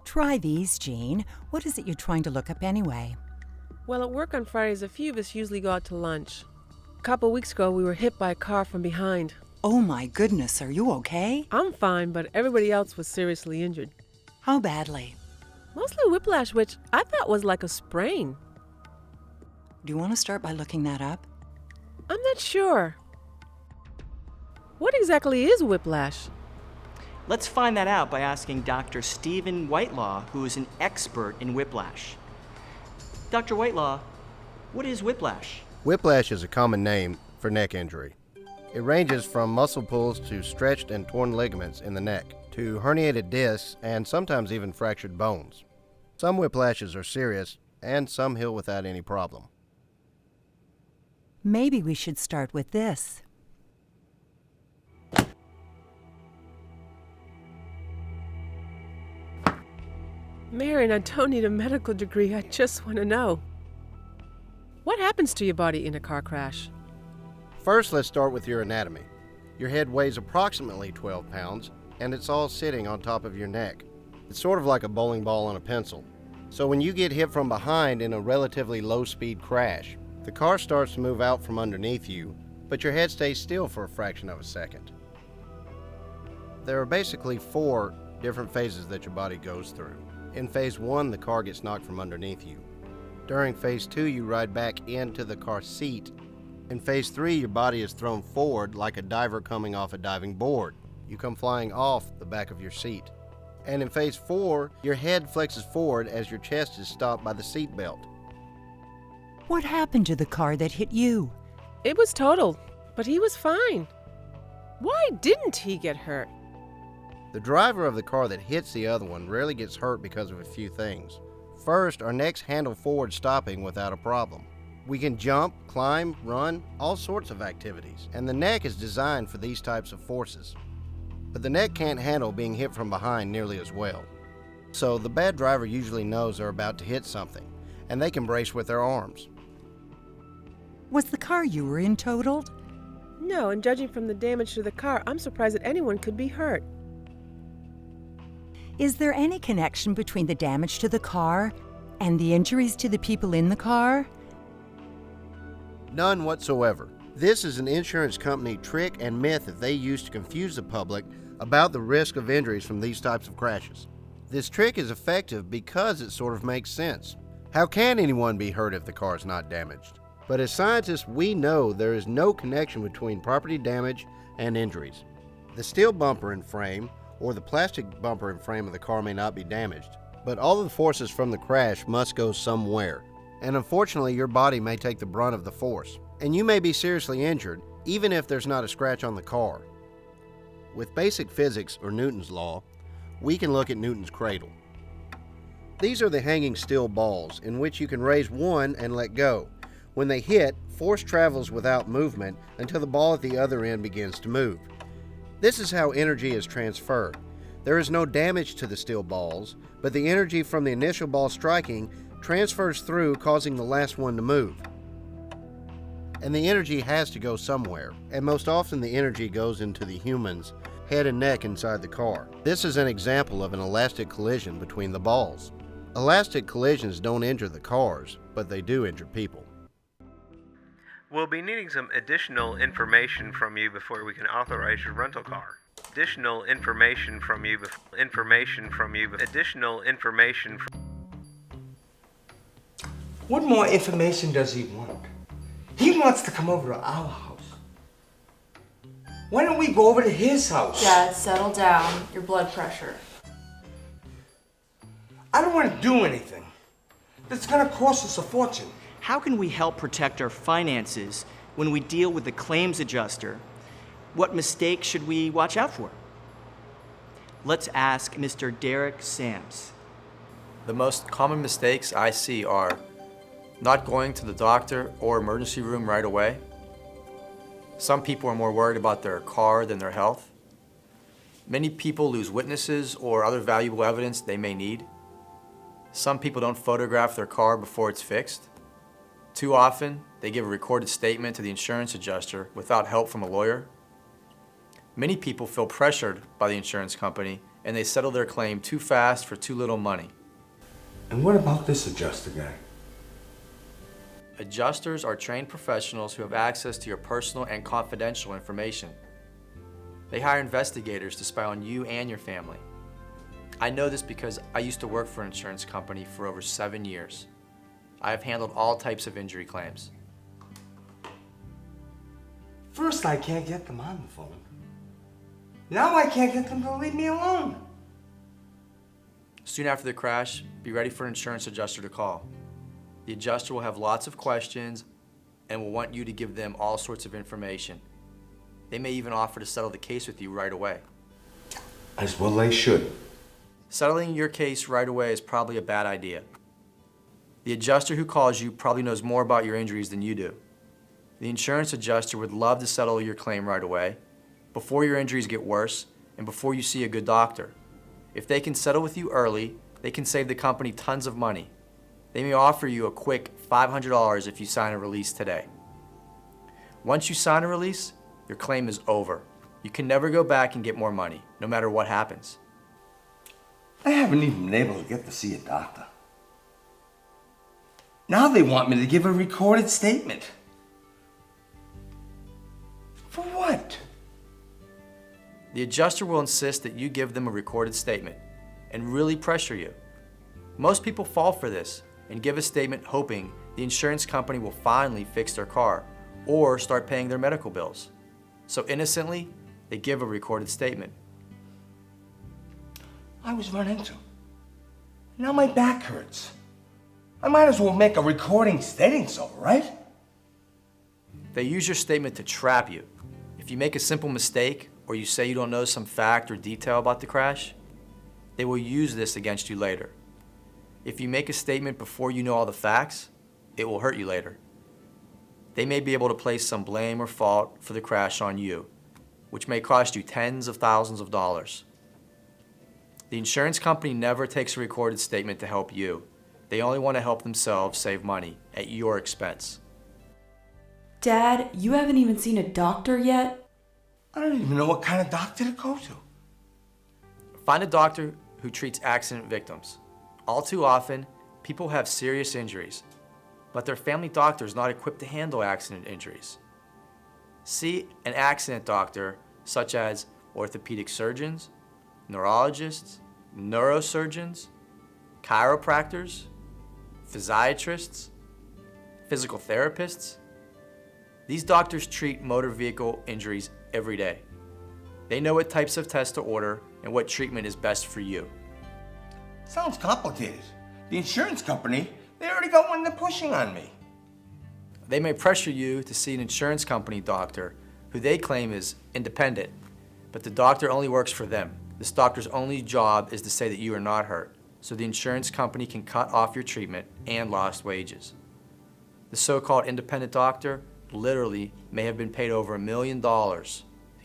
Try these, Jean. What is it you're trying to look up anyway? Well, at work on Fridays, a few of us usually go out to lunch. A couple weeks ago, we were hit by a car from behind. Oh my goodness, are you okay? I'm fine, but everybody else was seriously injured. How badly? Mostly whiplash, which I thought was like a sprain. Do you want to start by looking that up? I'm not sure. What exactly is whiplash? Let's find that out by asking Dr. Stephen Whitelaw, who is an expert in whiplash. Dr. Whitelaw, what is whiplash? Whiplash is a common name for neck injury. It ranges from muscle pulls to stretched and torn ligaments in the neck, to herniated discs and sometimes even fractured bones. Some whiplashes are serious, and some heal without any problem. Maybe we should start with this. Marion, I don't need a medical degree. I just want to know. What happens to your body in a car crash? First, let's start with your anatomy. Your head weighs approximately 12 pounds, and it's all sitting on top of your neck. It's sort of like a bowling ball on a pencil. So when you get hit from behind in a relatively low-speed crash, the car starts to move out from underneath you, but your head stays still for a fraction of a second. There are basically 4 different phases that your body goes through. In phase 1, the car gets knocked from underneath you. During phase 2, you ride back into the car seat. In phase 3, your body is thrown forward like a diver coming off a diving board. You come flying off the back of your seat. And in phase 4, your head flexes forward as your chest is stopped by the seat belt. What happened to the car that hit you? It was totaled, but he was fine. Why didn't he get hurt? The driver of the car that hits the other one rarely gets hurt because of a few things. First, our necks handle forward stopping without a problem. We can jump, climb, run, all sorts of activities, and the neck is designed for these types of forces. But the neck can't handle being hit from behind nearly as well. So the bad driver usually knows they're about to hit something, and they can brace with their arms. Was the car you were in totaled? No, and judging from the damage to the car, I'm surprised that anyone could be hurt. Is there any connection between the damage to the car and the injuries to the people in the car? None whatsoever. This is an insurance company trick and myth that they use to confuse the public about the risk of injuries from these types of crashes. This trick is effective because it sort of makes sense. How can anyone be hurt if the car is not damaged? But as scientists, we know there is no connection between property damage and injuries. The steel bumper and frame or the plastic bumper and frame of the car may not be damaged, but all of the forces from the crash must go somewhere. And unfortunately, your body may take the brunt of the force, and you may be seriously injured, even if there's not a scratch on the car. With basic physics, or Newton's law, we can look at Newton's cradle. These are the hanging steel balls, in which you can raise one and let go. When they hit, force travels without movement until the ball at the other end begins to move. This is how energy is transferred. There is no damage to the steel balls, but the energy from the initial ball striking transfers through, causing the last one to move. And the energy has to go somewhere, and most often the energy goes into the human's head and neck inside the car. This is an example of an elastic collision between the balls. Elastic collisions don't injure the cars, but they do injure people. We'll be needing some additional information from you before we can authorize your rental car. Additional information from you. What more information does he want? He wants to come over to our house. Why don't we go over to his house? Dad, settle down. Your blood pressure. I don't want to do anything. That's gonna cost us a fortune. How can we help protect our finances when we deal with the claims adjuster? What mistakes should we watch out for? Let's ask Mr. Derek Sams. The most common mistakes I see are not going to the doctor or emergency room right away. Some people are more worried about their car than their health. Many people lose witnesses or other valuable evidence they may need. Some people don't photograph their car before it's fixed. Too often, they give a recorded statement to the insurance adjuster without help from a lawyer. Many people feel pressured by the insurance company and they settle their claim too fast for too little money. And what about this adjuster guy? Adjusters are trained professionals who have access to your personal and confidential information. They hire investigators to spy on you and your family. I know this because I used to work for an insurance company for over 7 years. I have handled all types of injury claims. First, I can't get them on the phone. Now I can't get them to leave me alone. Soon after the crash, be ready for an insurance adjuster to call. The adjuster will have lots of questions and will want you to give them all sorts of information. They may even offer to settle the case with you right away. As well they should. Settling your case right away is probably a bad idea. The adjuster who calls you probably knows more about your injuries than you do. The insurance adjuster would love to settle your claim right away, before your injuries get worse, and before you see a good doctor. If they can settle with you early, they can save the company tons of money. They may offer you a quick $500 if you sign a release today. Once you sign a release, your claim is over. You can never go back and get more money, no matter what happens. I haven't even been able to get to see a doctor. Now they want me to give a recorded statement. For what? The adjuster will insist that you give them a recorded statement and really pressure you. Most people fall for this and give a statement hoping the insurance company will finally fix their car or start paying their medical bills. So innocently, they give a recorded statement. I was run into. Now my back hurts. I might as well make a recording stating so, right? They use your statement to trap you. If you make a simple mistake or you say you don't know some fact or detail about the crash, they will use this against you later. If you make a statement before you know all the facts, it will hurt you later. They may be able to place some blame or fault for the crash on you, which may cost you tens of thousands of dollars. The insurance company never takes a recorded statement to help you. They only want to help themselves save money at your expense. Dad, you haven't even seen a doctor yet? I don't even know what kind of doctor to go to. Find a doctor who treats accident victims. All too often, people have serious injuries, but their family doctor is not equipped to handle accident injuries. See an accident doctor such as orthopedic surgeons, neurologists, neurosurgeons, chiropractors, physiatrists, physical therapists. These doctors treat motor vehicle injuries every day. They know what types of tests to order and what treatment is best for you. Sounds complicated. The insurance company, they already got one they're pushing on me. They may pressure you to see an insurance company doctor who they claim is independent, but the doctor only works for them. This doctor's only job is to say that you are not hurt, so the insurance company can cut off your treatment and lost wages. The so-called independent doctor literally may have been paid over $1 million to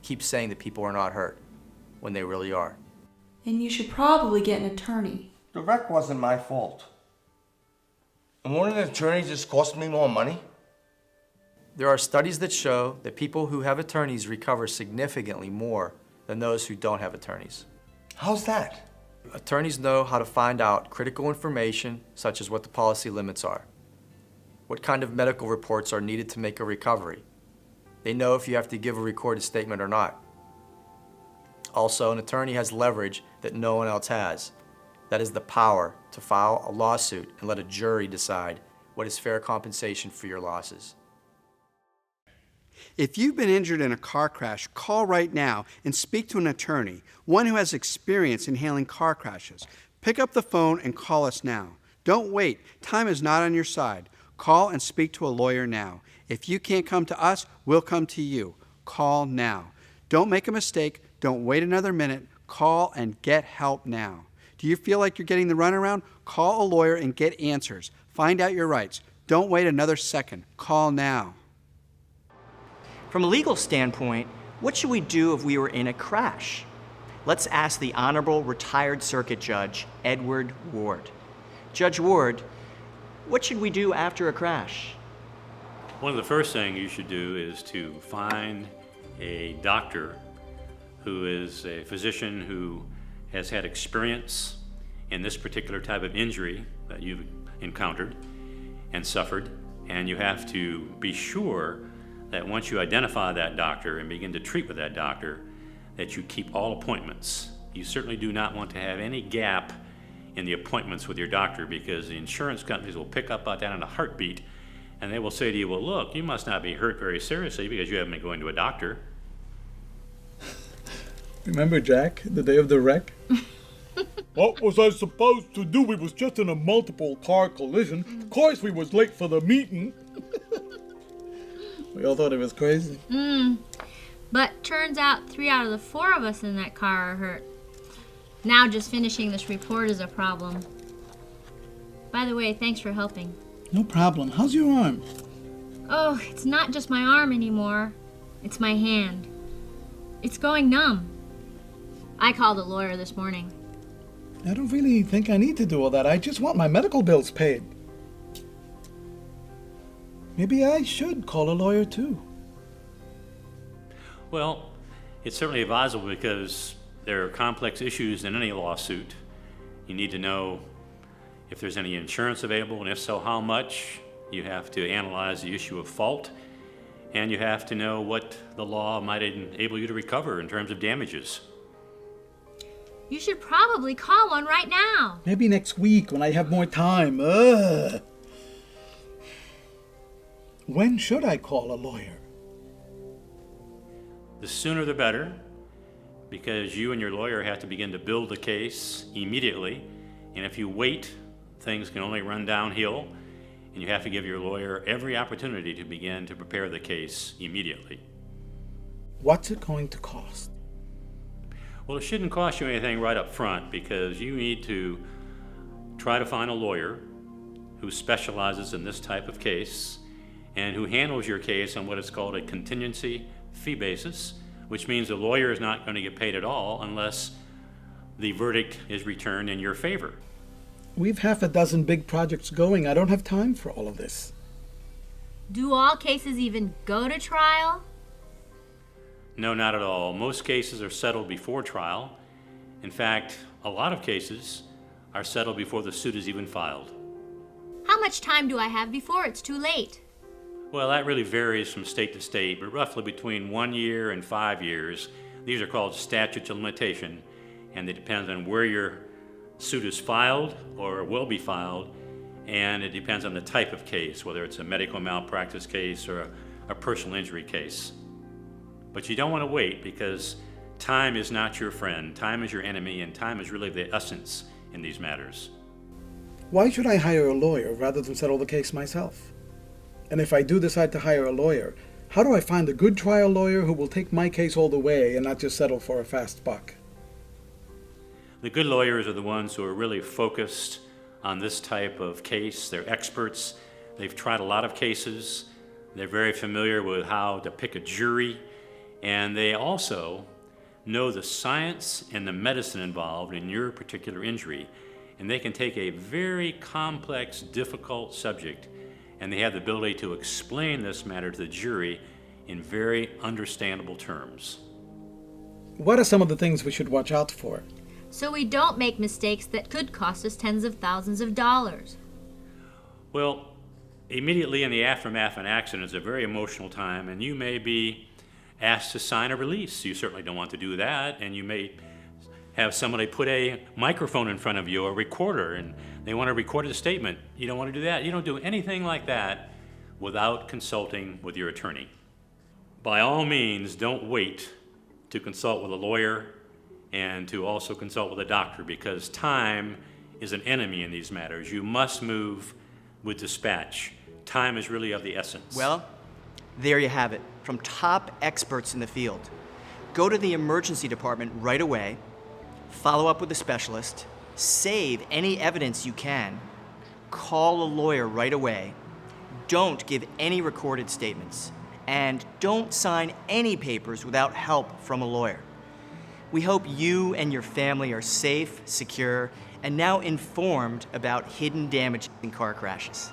keep saying that people are not hurt when they really are. And you should probably get an attorney. The wreck wasn't my fault. And wouldn't an attorney just cost me more money? There are studies that show that people who have attorneys recover significantly more than those who don't have attorneys. How's that? Attorneys know how to find out critical information, such as what the policy limits are, what kind of medical reports are needed to make a recovery. They know if you have to give a recorded statement or not. Also, an attorney has leverage that no one else has. That is the power to file a lawsuit and let a jury decide what is fair compensation for your losses. If you've been injured in a car crash, call right now and speak to an attorney, one who has experience in handling car crashes. Pick up the phone and call us now. Don't wait. Time is not on your side. Call and speak to a lawyer now. If you can't come to us, we'll come to you. Call now. Don't make a mistake. Don't wait another minute. Call and get help now. Do you feel like you're getting the runaround? Call a lawyer and get answers. Find out your rights. Don't wait another second. Call now. From a legal standpoint, what should we do if we were in a crash? Let's ask the Honorable Retired Circuit Judge, Edward Ward. Judge Ward, what should we do after a crash? One of the first things you should do is to find a doctor who is a physician who has had experience in this particular type of injury that you've encountered and suffered, and you have to be sure that once you identify that doctor and begin to treat with that doctor, that you keep all appointments. You certainly do not want to have any gap in the appointments with your doctor, because the insurance companies will pick up on that in a heartbeat, and they will say to you, well, look, you must not be hurt very seriously because you haven't been going to a doctor. Remember, Jack, the day of the wreck? What was I supposed to do? We was just in a multiple car collision. Of course we was late for the meeting. We all thought it was crazy. But turns out 3 out of the 4 of us in that car are hurt. Now just finishing this report is a problem. By the way, thanks for helping. No problem. How's your arm? Oh, it's not just my arm anymore. It's my hand. It's going numb. I called a lawyer this morning. I don't really think I need to do all that. I just want my medical bills paid. Maybe I should call a lawyer too. Well, it's certainly advisable because there are complex issues in any lawsuit. You need to know if there's any insurance available, and if so, how much. You have to analyze the issue of fault, and you have to know what the law might enable you to recover in terms of damages. You should probably call one right now. Maybe next week when I have more time. When should I call a lawyer? The sooner the better, because you and your lawyer have to begin to build the case immediately, and if you wait, things can only run downhill, and you have to give your lawyer every opportunity to begin to prepare the case immediately. What's it going to cost? Well, it shouldn't cost you anything right up front, because you need to try to find a lawyer who specializes in this type of case and who handles your case on what is called a contingency fee basis, which means the lawyer is not going to get paid at all unless the verdict is returned in your favor. We've half a dozen big projects going. I don't have time for all of this. Do all cases even go to trial? No, not at all. Most cases are settled before trial. In fact, a lot of cases are settled before the suit is even filed. How much time do I have before it's too late? Well, that really varies from state to state, but roughly between 1 year and 5 years. These are called statutes of limitation, and it depends on where your suit is filed or will be filed, and it depends on the type of case, whether it's a medical malpractice case or a personal injury case. But you don't want to wait, because time is not your friend. Time is your enemy, and time is really the essence in these matters. Why should I hire a lawyer rather than settle the case myself? And if I do decide to hire a lawyer, how do I find a good trial lawyer who will take my case all the way and not just settle for a fast buck? The good lawyers are the ones who are really focused on this type of case. They're experts. They've tried a lot of cases. They're very familiar with how to pick a jury. And they also know the science and the medicine involved in your particular injury. And they can take a very complex, difficult subject, and they have the ability to explain this matter to the jury in very understandable terms. What are some of the things we should watch out for? So we don't make mistakes that could cost us tens of thousands of dollars. Well, immediately in the aftermath of an accident is a very emotional time, and you may be asked to sign a release. You certainly don't want to do that, and you may have somebody put a microphone in front of you, a recorder, and they want to record a statement. You don't want to do that. You don't do anything like that without consulting with your attorney. By all means, don't wait to consult with a lawyer and to also consult with a doctor, because time is an enemy in these matters. You must move with dispatch. Time is really of the essence. Well, there you have it, from top experts in the field. Go to the emergency department right away, follow up with a specialist, save any evidence you can, call a lawyer right away, don't give any recorded statements, and don't sign any papers without help from a lawyer. We hope you and your family are safe, secure, and now informed about hidden damage in car crashes.